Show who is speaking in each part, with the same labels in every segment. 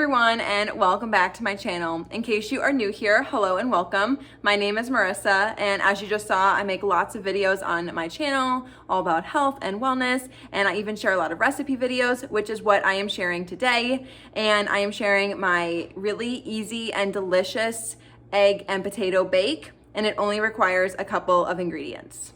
Speaker 1: everyone, and welcome back to my channel. In case you are new here, hello and welcome. My name is Marissa, and as you just saw, I make lots of videos on my channel all about health and wellness, and I even share a lot of recipe videos, which is what I am sharing today. And I am sharing my really easy and delicious egg and potato bake, and it only requires a couple of ingredients.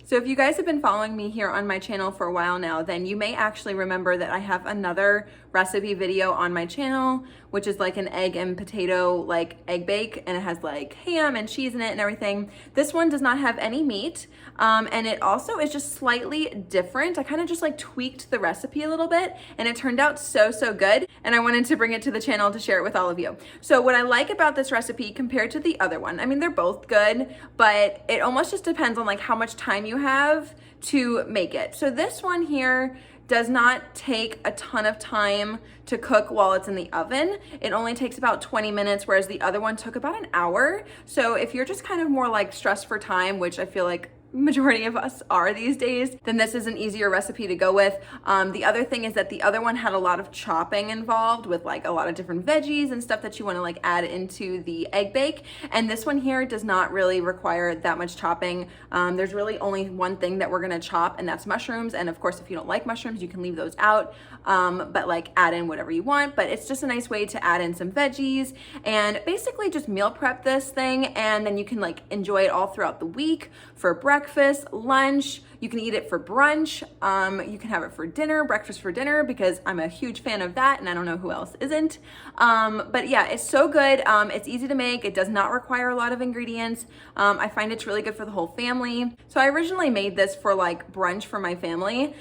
Speaker 1: So if you guys have been following me here on my channel for a while now, then you may actually remember that I have another recipe video on my channel, which is like an egg and potato like egg bake, and it has like ham and cheese in it and everything. This one does not have any meat, and it also is just slightly different. I kind of just like tweaked the recipe a little bit, and it turned out so good, and I wanted to bring it to the channel to share it with all of you. So what I like about this recipe compared to the other one, I mean, they're both good, but it almost just depends on like how much time you have to make it. So this one here does not take a ton of time to cook while it's in the oven. It only takes about 20 minutes, whereas the other one took about an hour. So if you're just kind of more like stressed for time, which I feel like majority of us are these days, then this is an easier recipe to go with. The other thing is that the other one had a lot of chopping involved with like a lot of different veggies and stuff that you want to like add into the egg bake. And this one here does not really require that much chopping. There's really only one thing that we're gonna chop, and that's mushrooms. And of course, if you don't like mushrooms, you can leave those out, but like add in whatever you want. But it's just a nice way to add in some veggies and basically just meal prep this thing, and then you can like enjoy it all throughout the week for breakfast, lunch. You can eat it for brunch. You can have it for dinner, breakfast for dinner, because I'm a huge fan of that, and I don't know who else isn't. But yeah, it's so good. It's easy to make. It does not require a lot of ingredients. I find it's really good for the whole family. So I originally made this for like brunch for my family,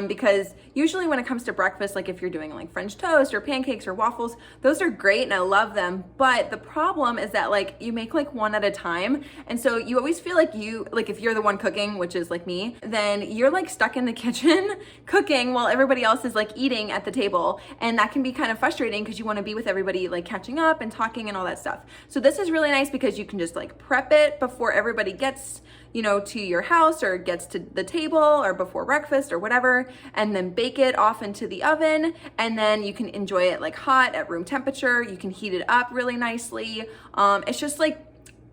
Speaker 1: because usually when it comes to breakfast, like if you're doing like French toast or pancakes or waffles, those are great and I love them. But the problem is that like you make like one at a time, and so you always feel like if you're the one cooking, which is like me, then you're like stuck in the kitchen cooking while everybody else is like eating at the table. And that can be kind of frustrating because you want to be with everybody like catching up and talking and all that stuff. So this is really nice because you can just like prep it before everybody gets, to your house or gets to the table or before breakfast or whatever, and then bake it off into the oven. And then you can enjoy it like hot at room temperature. You can heat it up really nicely. It's just like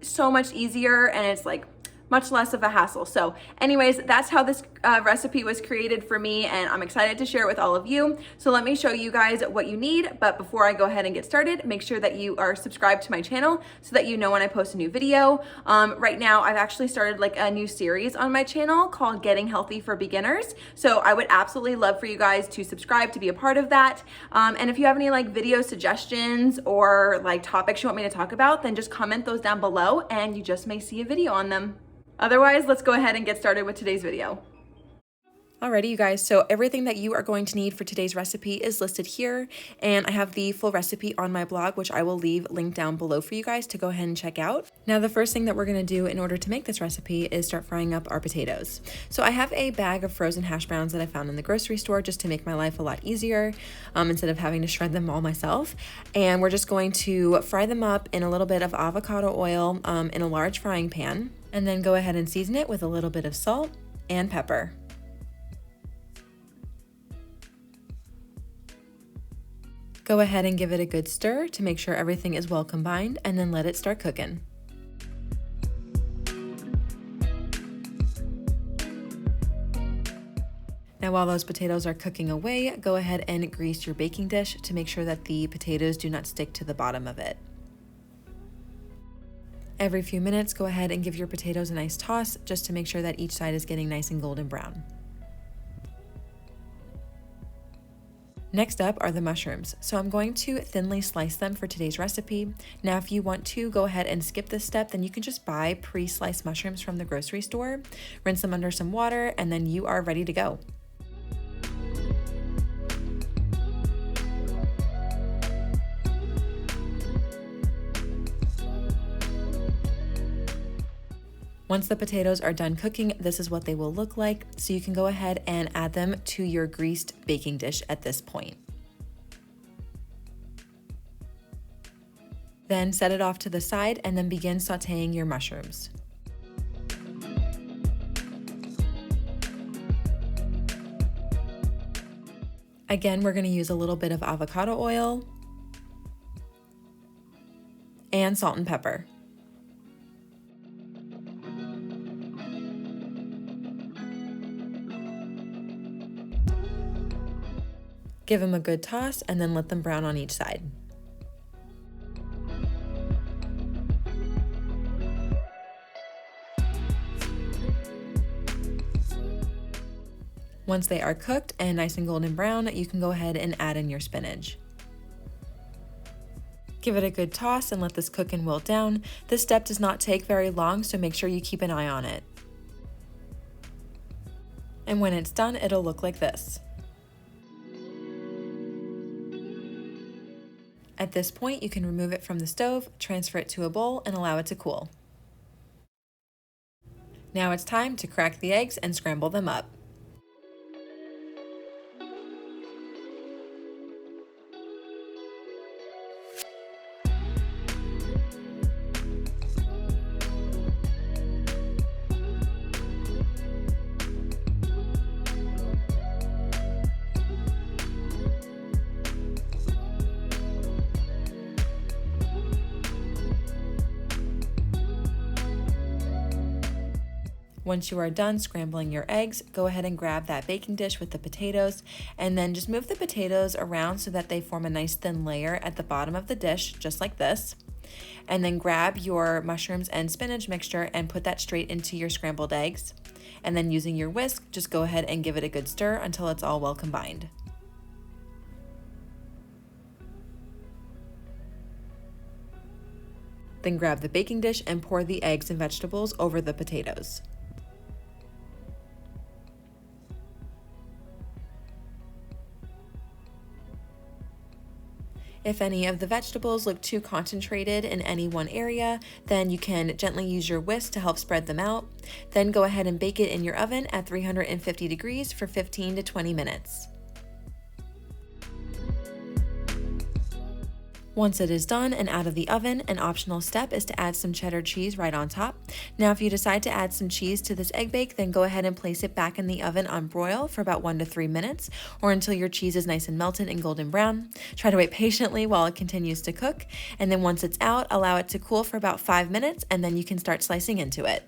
Speaker 1: so much easier, and it's like much less of a hassle. So anyways, that's how this recipe was created for me, and I'm excited to share it with all of you. So let me show you guys what you need. But before I go ahead and get started, make sure that you are subscribed to my channel so that you know when I post a new video. Right now, I've actually started like a new series on my channel called Getting Healthy for Beginners. So I would absolutely love for you guys to subscribe to be a part of that. And if you have any like video suggestions or like topics you want me to talk about, then just comment those down below and you just may see a video on them. Otherwise, let's go ahead and get started with today's video. Alrighty, you guys, so everything that you are going to need for today's recipe is listed here, and I have the full recipe on my blog, which I will leave linked down below for you guys to go ahead and check out. Now, the first thing that we're gonna do in order to make this recipe is start frying up our potatoes. So I have a bag of frozen hash browns that I found in the grocery store just to make my life a lot easier, instead of having to shred them all myself. And we're just going to fry them up in a little bit of avocado oil in a large frying pan, and then go ahead and season it with a little bit of salt and pepper. Go ahead and give it a good stir to make sure everything is well combined, and then let it start cooking. Now, while those potatoes are cooking away, go ahead and grease your baking dish to make sure that the potatoes do not stick to the bottom of it. Every few minutes, go ahead and give your potatoes a nice toss just to make sure that each side is getting nice and golden brown. Next up are the mushrooms. So I'm going to thinly slice them for today's recipe. Now, if you want to go ahead and skip this step, then you can just buy pre-sliced mushrooms from the grocery store, rinse them under some water, and then you are ready to go. Once the potatoes are done cooking, this is what they will look like. So you can go ahead and add them to your greased baking dish at this point. Then set it off to the side and then begin sauteing your mushrooms. Again, we're going to use a little bit of avocado oil, and salt and pepper. Give them a good toss and then let them brown on each side. Once they are cooked and nice and golden brown, you can go ahead and add in your spinach. Give it a good toss and let this cook and wilt down. This step does not take very long, so make sure you keep an eye on it. And when it's done, it'll look like this. At this point, you can remove it from the stove, transfer it to a bowl, and allow it to cool. Now it's time to crack the eggs and scramble them up. Once you are done scrambling your eggs, go ahead and grab that baking dish with the potatoes, and then just move the potatoes around so that they form a nice thin layer at the bottom of the dish, just like this. And then grab your mushrooms and spinach mixture and put that straight into your scrambled eggs. And then using your whisk, just go ahead and give it a good stir until it's all well combined. Then grab the baking dish and pour the eggs and vegetables over the potatoes. If any of the vegetables look too concentrated in any one area, then you can gently use your whisk to help spread them out. Then go ahead and bake it in your oven at 350 degrees for 15 to 20 minutes. Once it is done and out of the oven, an optional step is to add some cheddar cheese right on top. Now, if you decide to add some cheese to this egg bake, then go ahead and place it back in the oven on broil for about 1 to 3 minutes, or until your cheese is nice and melted and golden brown. Try to wait patiently while it continues to cook, and then once it's out, allow it to cool for about 5 minutes, and then you can start slicing into it.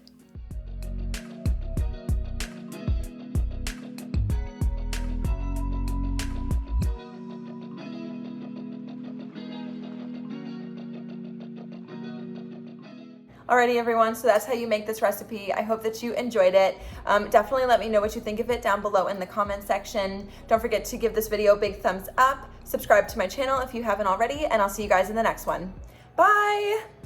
Speaker 1: Alrighty everyone, so that's how you make this recipe. I hope that you enjoyed it. Definitely let me know what you think of it down below in the comment section. Don't forget to give this video a big thumbs up, subscribe to my channel if you haven't already, and I'll see you guys in the next one. Bye!